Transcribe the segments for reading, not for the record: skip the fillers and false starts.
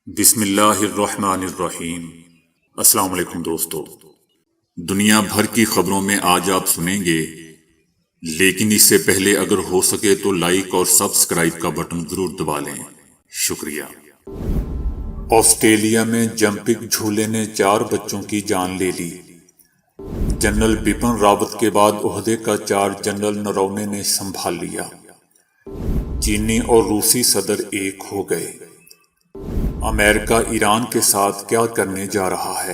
بسم اللہ الرحمن الرحیم۔ السلام علیکم دوستو، دنیا بھر کی خبروں میں آج آپ سنیں گے، لیکن اس سے پہلے اگر ہو سکے تو لائک اور سبسکرائب کا بٹن ضرور دبا لیں، شکریہ۔ آسٹریلیا میں جمپنگ جھولے نے 4 بچوں کی جان لے لی۔ جنرل بپن راوت کے بعد عہدے کا چارج جنرل نرونے نے سنبھال لیا۔ چینی اور روسی صدر ایک ہو گئے۔ امریکہ ایران کے ساتھ کیا کرنے جا رہا ہے؟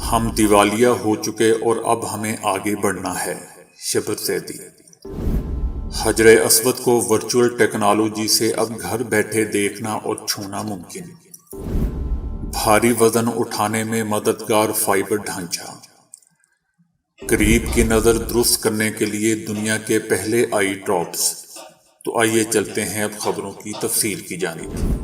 ہم دیوالیہ ہو چکے اور اب ہمیں آگے بڑھنا ہے، شبر زیدی۔ حجر اسود کو ورچوئل ٹیکنالوجی سے اب گھر بیٹھے دیکھنا اور چھونا ممکن۔ بھاری وزن اٹھانے میں مددگار فائبر ڈھانچہ۔ قریب کی نظر درست کرنے کے لیے دنیا کے پہلے آئی ڈراپس۔ تو آئیے چلتے ہیں اب خبروں کی تفصیل کی جانب۔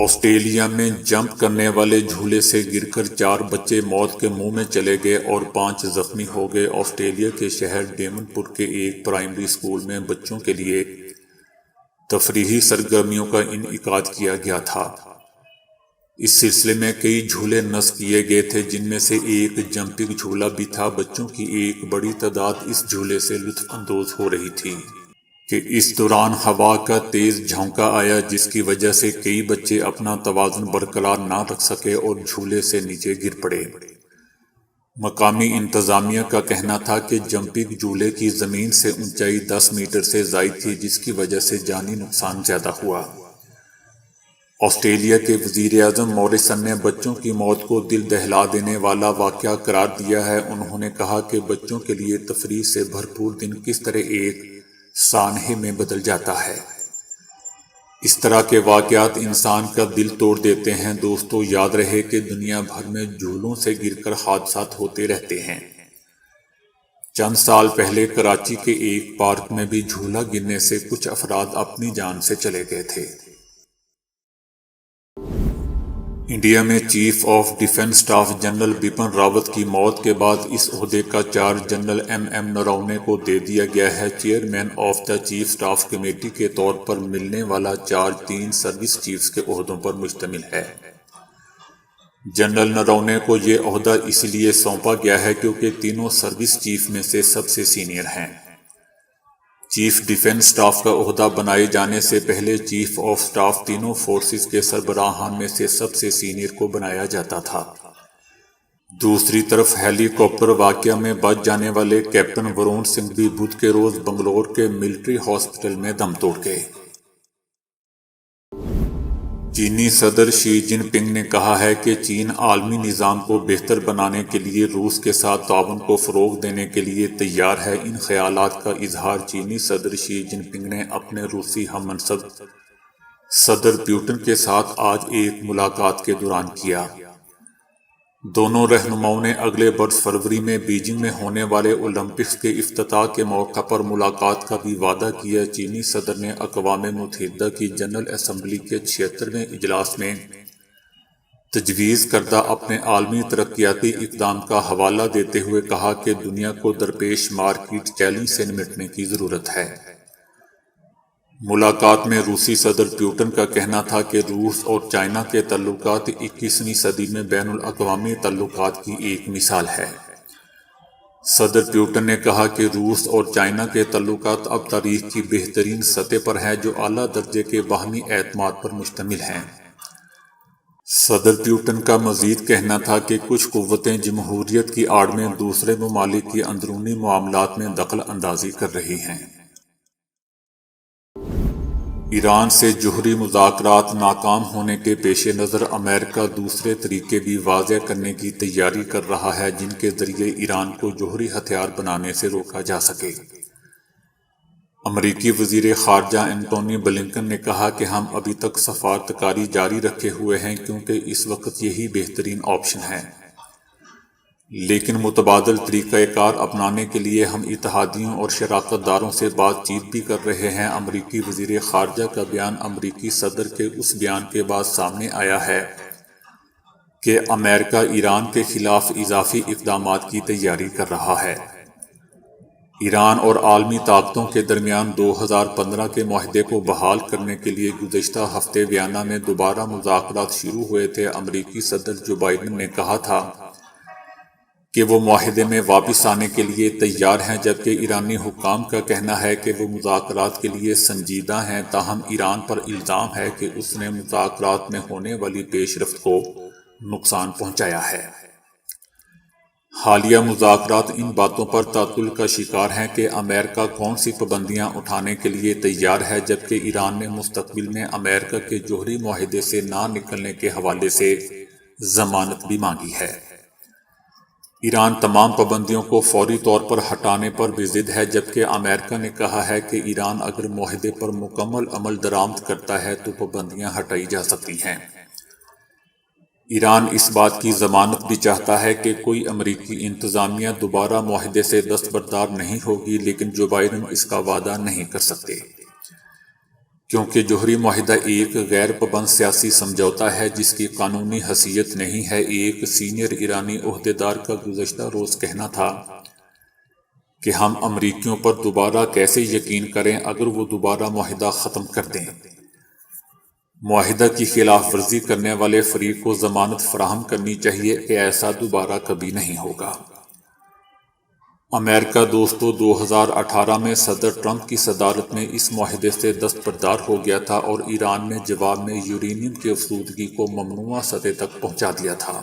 آسٹریلیا میں جمپ کرنے والے جھولے سے گر کر 4 بچے موت کے منہ میں چلے گئے اور 5 زخمی ہو گئے۔ آسٹریلیا کے شہر ڈیون پور کے ایک پرائمری اسکول میں بچوں کے لیے تفریحی سرگرمیوں کا انعقاد کیا گیا تھا۔ اس سلسلے میں کئی جھولے نصب کیے گئے تھے، جن میں سے ایک جمپنگ جھولا بھی تھا۔ بچوں کی ایک بڑی تعداد اس جھولے سے لطف اندوز ہو رہی تھی کہ اس دوران ہوا کا تیز جھونکا آیا، جس کی وجہ سے کئی بچے اپنا توازن برقرار نہ رکھ سکے اور جھولے سے نیچے گر پڑے۔ مقامی انتظامیہ کا کہنا تھا کہ جمپنگ جھولے کی زمین سے اونچائی 10 میٹر سے زائد تھی، جس کی وجہ سے جانی نقصان زیادہ ہوا۔ آسٹریلیا کے وزیر اعظم موریسن نے بچوں کی موت کو دل دہلا دینے والا واقعہ قرار دیا ہے۔ انہوں نے کہا کہ بچوں کے لیے تفریح سے بھرپور دن کس طرح ایک سانحے میں بدل جاتا ہے۔ اس طرح کے واقعات انسان کا دل توڑ دیتے ہیں۔ دوستو، یاد رہے کہ دنیا بھر میں جھولوں سے گر کر حادثات ہوتے رہتے ہیں۔ چند سال پہلے کراچی کے ایک پارک میں بھی جھولا گرنے سے کچھ افراد اپنی جان سے چلے گئے تھے۔ انڈیا میں chief of defence staff general Bipin Rawat کی موت کے بعد اس عہدے کا چارج جنرل ایم نرونے کو دے دیا گیا ہے۔ Chairman of the chief staff committee کے طور پر ملنے والا چارج 3 سروس چیفز کے عہدوں پر مشتمل ہے۔ جنرل نرونے کو یہ عہدہ اس لیے سونپا گیا ہے کیونکہ تینوں سروس چیف میں سے سب سے سینئر ہیں۔ چیف ڈیفنس اسٹاف کا عہدہ بنائے جانے سے پہلے چیف آف اسٹاف تینوں فورسز کے سربراہان میں سے سب سے سینئر کو بنایا جاتا تھا۔ دوسری طرف ہیلی کاپٹر واقعہ میں بچ جانے والے کیپٹن ورون سنگھ بھی بدھ کے روز بنگلور کے ملٹری ہاسپٹل میں دم توڑ گئے۔ چینی صدر شی جن پنگ نے کہا ہے کہ چین عالمی نظام کو بہتر بنانے کے لیے روس کے ساتھ تعاون کو فروغ دینے کے لیے تیار ہے۔ ان خیالات کا اظہار چینی صدر شی جن پنگ نے اپنے روسی ہم منصب صدر پیوٹن کے ساتھ آج ایک ملاقات کے دوران کیا۔ دونوں رہنماؤں نے اگلے برس فروری میں بیجنگ میں ہونے والے اولمپکس کے افتتاح کے موقع پر ملاقات کا بھی وعدہ کیا۔ چینی صدر نے اقوام متحدہ کی جنرل اسمبلی کے 76ویں اجلاس میں تجویز کردہ اپنے عالمی ترقیاتی اقدام کا حوالہ دیتے ہوئے کہا کہ دنیا کو درپیش مارکیٹ چیلنج سے نمٹنے کی ضرورت ہے۔ ملاقات میں روسی صدر پیوٹن کا کہنا تھا کہ روس اور چائنا کے تعلقات 21ویں صدی میں بین الاقوامی تعلقات کی ایک مثال ہے۔ صدر پیوٹن نے کہا کہ روس اور چائنا کے تعلقات اب تاریخ کی بہترین سطح پر ہیں، جو اعلیٰ درجے کے باہمی اعتماد پر مشتمل ہیں۔ صدر پیوٹن کا مزید کہنا تھا کہ کچھ قوتیں جمہوریت کی آڑ میں دوسرے ممالک کی اندرونی معاملات میں دخل اندازی کر رہی ہیں۔ ایران سے جوہری مذاکرات ناکام ہونے کے پیش نظر امریکہ دوسرے طریقے بھی واضح کرنے کی تیاری کر رہا ہے، جن کے ذریعے ایران کو جوہری ہتھیار بنانے سے روکا جا سکے۔ امریکی وزیر خارجہ اینٹونی بلنکن نے کہا کہ ہم ابھی تک سفارتکاری جاری رکھے ہوئے ہیں کیونکہ اس وقت یہی بہترین آپشن ہے، لیکن متبادل طریقہ کار اپنانے کے لیے ہم اتحادیوں اور شراکت داروں سے بات چیت بھی کر رہے ہیں۔ امریکی وزیر خارجہ کا بیان امریکی صدر کے اس بیان کے بعد سامنے آیا ہے کہ امریکہ ایران کے خلاف اضافی اقدامات کی تیاری کر رہا ہے۔ ایران اور عالمی طاقتوں کے درمیان 2015 کے معاہدے کو بحال کرنے کے لیے گزشتہ ہفتے ویانا میں دوبارہ مذاکرات شروع ہوئے تھے۔ امریکی صدر جو بائیڈن نے کہا تھا کہ وہ معاہدے میں واپس آنے کے لیے تیار ہیں، جبکہ ایرانی حکام کا کہنا ہے کہ وہ مذاکرات کے لیے سنجیدہ ہیں۔ تاہم ایران پر الزام ہے کہ اس نے مذاکرات میں ہونے والی پیش رفت کو نقصان پہنچایا ہے۔ حالیہ مذاکرات ان باتوں پر تعطل کا شکار ہیں کہ امریکہ کون سی پابندیاں اٹھانے کے لیے تیار ہے، جبکہ ایران نے مستقبل میں امریکہ کے جوہری معاہدے سے نہ نکلنے کے حوالے سے ضمانت بھی مانگی ہے۔ ایران تمام پابندیوں کو فوری طور پر ہٹانے پر بھی ضد ہے، جبکہ امریکہ نے کہا ہے کہ ایران اگر معاہدے پر مکمل عمل درآمد کرتا ہے تو پابندیاں ہٹائی جا سکتی ہیں۔ ایران اس بات کی ضمانت بھی چاہتا ہے کہ کوئی امریکی انتظامیہ دوبارہ معاہدے سے دستبردار نہیں ہوگی، لیکن جو بائیڈن اس کا وعدہ نہیں کر سکتے، کیونکہ جوہری معاہدہ ایک غیر پابند سیاسی سمجھوتا ہے جس کی قانونی حیثیت نہیں ہے۔ ایک سینئر ایرانی عہدیدار کا گزشتہ روز کہنا تھا کہ ہم امریکیوں پر دوبارہ کیسے یقین کریں اگر وہ دوبارہ معاہدہ ختم کر دیں۔ معاہدہ کی خلاف ورزی کرنے والے فریق کو ضمانت فراہم کرنی چاہیے کہ ایسا دوبارہ کبھی نہیں ہوگا۔ امریکہ دوستو 2018 میں صدر ٹرمپ کی صدارت میں اس معاہدے سے دستبردار ہو گیا تھا اور ایران نے جواب میں یورینیم کی افزودگی کو ممنوعہ سطح تک پہنچا دیا تھا۔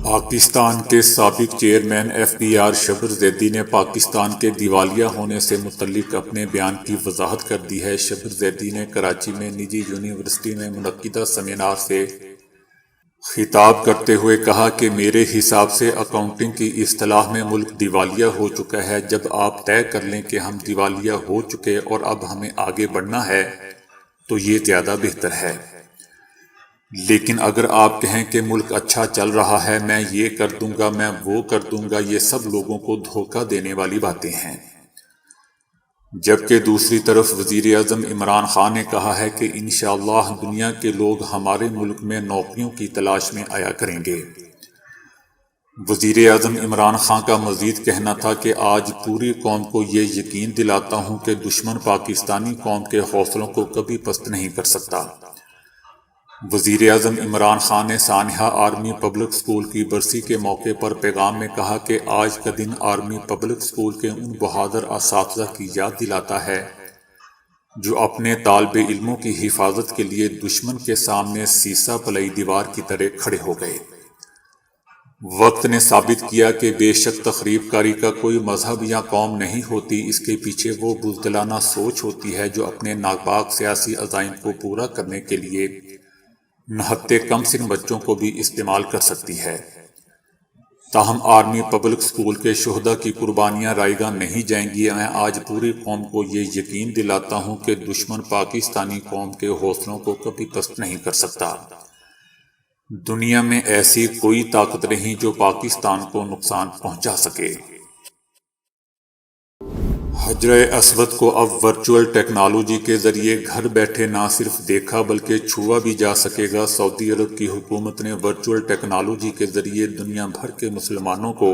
پاکستان کے سابق چیئرمین FBR شبر زیدی نے پاکستان کے دیوالیہ ہونے سے متعلق اپنے بیان کی وضاحت کر دی ہے۔ شبر زیدی نے کراچی میں نجی یونیورسٹی میں منعقدہ سیمینار سے خطاب کرتے ہوئے کہا کہ میرے حساب سے اکاؤنٹنگ کی اصطلاح میں ملک دیوالیہ ہو چکا ہے۔ جب آپ طے کر لیں کہ ہم دیوالیہ ہو چکے اور اب ہمیں آگے بڑھنا ہے تو یہ زیادہ بہتر ہے، لیکن اگر آپ کہیں کہ ملک اچھا چل رہا ہے، میں یہ کر دوں گا، میں وہ کر دوں گا، یہ سب لوگوں کو دھوکہ دینے والی باتیں ہیں۔ جبکہ دوسری طرف وزیر اعظم عمران خان نے کہا ہے کہ انشاءاللہ دنیا کے لوگ ہمارے ملک میں نوکریوں کی تلاش میں آیا کریں گے۔ وزیر اعظم عمران خان کا مزید کہنا تھا کہ آج پوری قوم کو یہ یقین دلاتا ہوں کہ دشمن پاکستانی قوم کے حوصلوں کو کبھی پست نہیں کر سکتا۔ وزیر اعظم عمران خان نے سانحہ آرمی پبلک سکول کی برسی کے موقع پر پیغام میں کہا کہ آج کا دن آرمی پبلک سکول کے ان بہادر اساتذہ کی یاد دلاتا ہے جو اپنے طالب علموں کی حفاظت کے لیے دشمن کے سامنے سیسہ پلائی دیوار کی طرح کھڑے ہو گئے۔ وقت نے ثابت کیا کہ بے شک تخریب کاری کا کوئی مذہب یا قوم نہیں ہوتی، اس کے پیچھے وہ بزدلانہ سوچ ہوتی ہے جو اپنے ناپاک سیاسی عزائم کو پورا کرنے کے لیے نہتے کم سن بچوں کو بھی استعمال کر سکتی ہے۔ تاہم آرمی پبلک سکول کے شہداء کی قربانیاں رائیگاں نہیں جائیں گی۔ میں آج پوری قوم کو یہ یقین دلاتا ہوں کہ دشمن پاکستانی قوم کے حوصلوں کو کبھی پست نہیں کر سکتا۔ دنیا میں ایسی کوئی طاقت نہیں جو پاکستان کو نقصان پہنچا سکے۔ حجر اسود کو اب ورچوئل ٹیکنالوجی کے ذریعے گھر بیٹھے نہ صرف دیکھا بلکہ چھوا بھی جا سکے گا۔ سعودی عرب کی حکومت نے ورچوئل ٹیکنالوجی کے ذریعے دنیا بھر کے مسلمانوں کو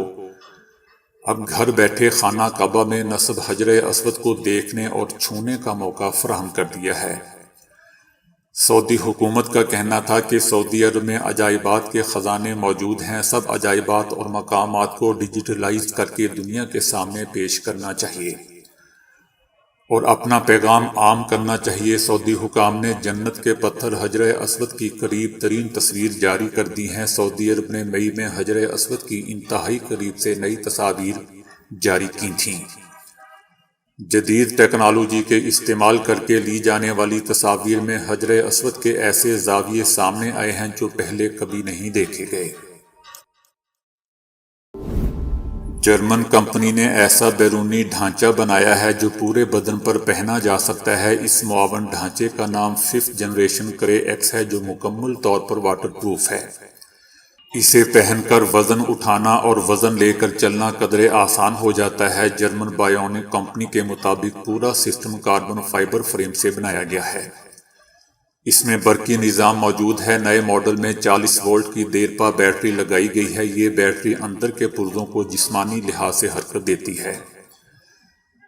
اب گھر بیٹھے خانہ کعبہ میں نصب حجر اسود کو دیکھنے اور چھونے کا موقع فراہم کر دیا ہے۔ سعودی حکومت کا کہنا تھا کہ سعودی عرب میں عجائبات کے خزانے موجود ہیں، سب عجائبات اور مقامات کو ڈیجیٹلائز کر کے دنیا کے سامنے پیش کرنا چاہیے اور اپنا پیغام عام کرنا چاہیے۔ سعودی حکام نے جنت کے پتھر حجر اسود کی قریب ترین تصویر جاری کر دی ہیں۔ سعودی عرب نے مئی میں حجر اسود کی انتہائی قریب سے نئی تصاویر جاری کی تھیں۔ جدید ٹیکنالوجی کے استعمال کر کے لی جانے والی تصاویر میں حجر اسود کے ایسے زاویے سامنے آئے ہیں جو پہلے کبھی نہیں دیکھے گئے۔ جرمن کمپنی نے ایسا بیرونی ڈھانچہ بنایا ہے جو پورے بدن پر پہنا جا سکتا ہے۔ اس معاون ڈھانچے کا نام 5th جنریشن کرے ایکس ہے جو مکمل طور پر واٹر پروف ہے۔ اسے پہن کر وزن اٹھانا اور وزن لے کر چلنا قدرے آسان ہو جاتا ہے۔ جرمن بایونک کمپنی کے مطابق پورا سسٹم کاربن فائبر فریم سے بنایا گیا ہے۔ اس میں برقی نظام موجود ہے۔ نئے ماڈل میں 40 وولٹ کی دیرپا بیٹری لگائی گئی ہے۔ یہ بیٹری اندر کے پرزوں کو جسمانی لحاظ سے حرکت دیتی ہے۔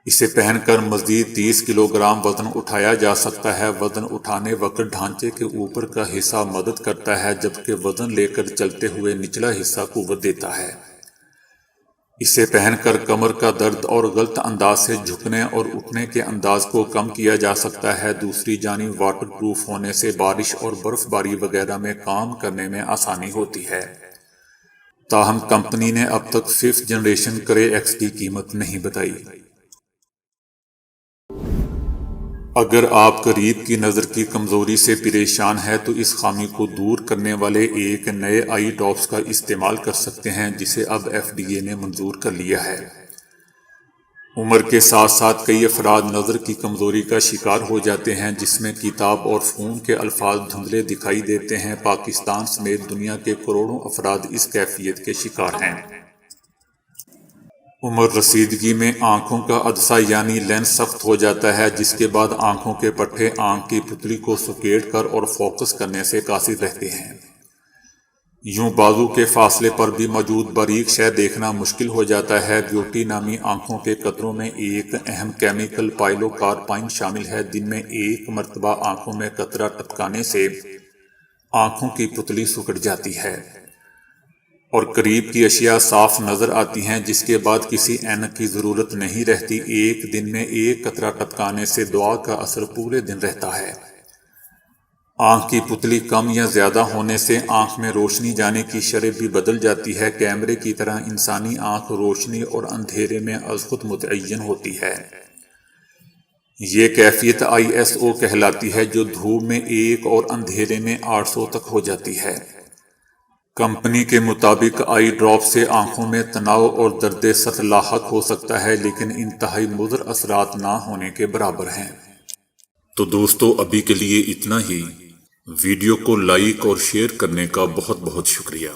اسے پہن کر مزید 30 کلو گرام وزن اٹھایا جا سکتا ہے۔ وزن اٹھانے وقت ڈھانچے کے اوپر کا حصہ مدد کرتا ہے، جبکہ وزن لے کر چلتے ہوئے نچلا حصہ قوت دیتا ہے۔ اسے پہن کر کمر کا درد اور غلط انداز سے جھکنے اور اٹھنے کے انداز کو کم کیا جا سکتا ہے۔ دوسری جانب واٹر پروف ہونے سے بارش اور برف باری وغیرہ میں کام کرنے میں آسانی ہوتی ہے۔ تاہم کمپنی نے اب تک 5th جنریشن کرے ایکس کی قیمت نہیں بتائی۔ اگر آپ قریب کی نظر کی کمزوری سے پریشان ہیں تو اس خامی کو دور کرنے والے ایک نئے آئی ڈراپس کا استعمال کر سکتے ہیں، جسے اب FDA نے منظور کر لیا ہے۔ عمر کے ساتھ ساتھ کئی افراد نظر کی کمزوری کا شکار ہو جاتے ہیں، جس میں کتاب اور فون کے الفاظ دھندلے دکھائی دیتے ہیں۔ پاکستان سمیت دنیا کے کروڑوں افراد اس کیفیت کے شکار ہیں۔ عمر رسیدگی میں آنکھوں کا عدسہ یعنی لینس سخت ہو جاتا ہے، جس کے بعد آنکھوں کے پٹھے آنکھ کی پتلی کو سکیڑ کر اور فوکس کرنے سے قاصر رہتے ہیں۔ یوں بازو کے فاصلے پر بھی موجود باریک شے دیکھنا مشکل ہو جاتا ہے۔ بیوٹی نامی آنکھوں کے قطروں میں ایک اہم کیمیکل پائلو کارپائن شامل ہے۔ دن میں ایک مرتبہ آنکھوں میں قطرہ ٹپکانے سے آنکھوں کی پتلی سکڑ جاتی ہے اور قریب کی اشیاء صاف نظر آتی ہیں، جس کے بعد کسی اینک کی ضرورت نہیں رہتی۔ ایک دن میں ایک قطرہ ٹپکانے سے دعا کا اثر پورے دن رہتا ہے۔ آنکھ کی پتلی کم یا زیادہ ہونے سے آنکھ میں روشنی جانے کی شرح بھی بدل جاتی ہے۔ کیمرے کی طرح انسانی آنکھ روشنی اور اندھیرے میں از خود متعین ہوتی ہے۔ یہ کیفیت ISO کہلاتی ہے، جو دھوپ میں 1 اور اندھیرے میں 800 تک ہو جاتی ہے۔ کمپنی کے مطابق آئی ڈراپ سے آنکھوں میں تناؤ اور درد سر لاحق ہو سکتا ہے، لیکن انتہائی مضر اثرات نہ ہونے کے برابر ہیں۔ تو دوستو، ابھی کے لیے اتنا ہی۔ ویڈیو کو لائک اور شیئر کرنے کا بہت بہت شکریہ۔